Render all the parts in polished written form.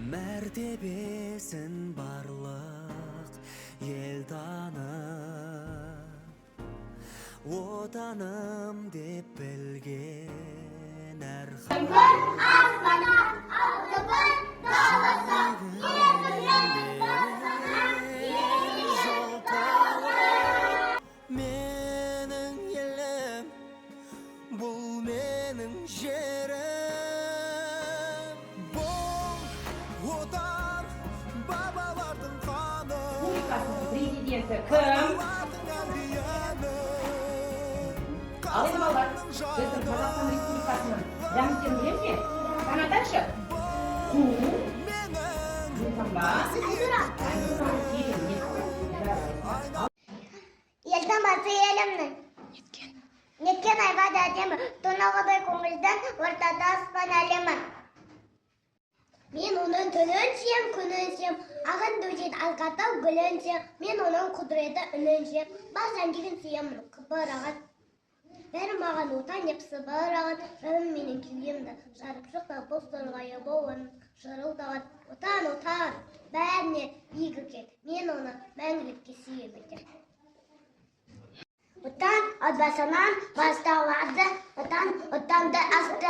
Мәртебесін барлық ел танып, отаным деп білген әр менің елім, бұл менің жерім. Бұл отан бабалардың қаны, Президенті кім? Ал енді балалар, біздің Қазақстан Республикасының заңын білем бе? Танатайшы. Елтамасы елімнің. Неткен айбат әдемі, тонағыдай көңілден ортада аспан әлемі. Мен оның түнін сүйем, күнін сүйем, ағын дөжет алқатау гүлін сүйем, мен оның құдіреті үнін сүйем, бас әндеген сүйем қыпыраған. Бәрі маған отан деп сыбыраған, жаным менің күйемді, жарып шықта бұл сырғайы болын, шырылдаған. Отан, отан, бәріне игі кет, мен оны мәңгілікке сүйем етем. Отан отбасынан басталады, отан отанды асты.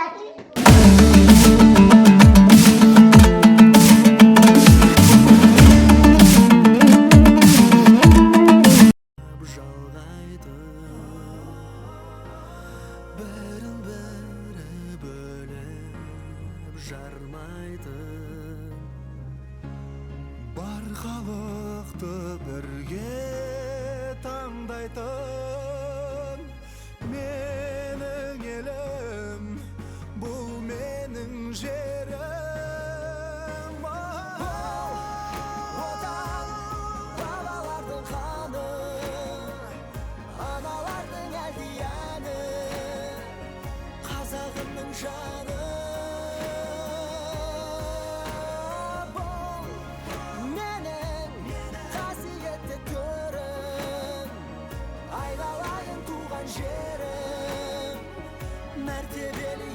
Бірін-бірі бөліп жармайтын, бар халықты бірге таңдайтын. Менің елім, бұл менің жерім. Отан бабалардың қаны, аналардың әлдияны, қазағымның жаны. Бұл менің қасиетті төрім, айналайын туған жерім, мәртебелі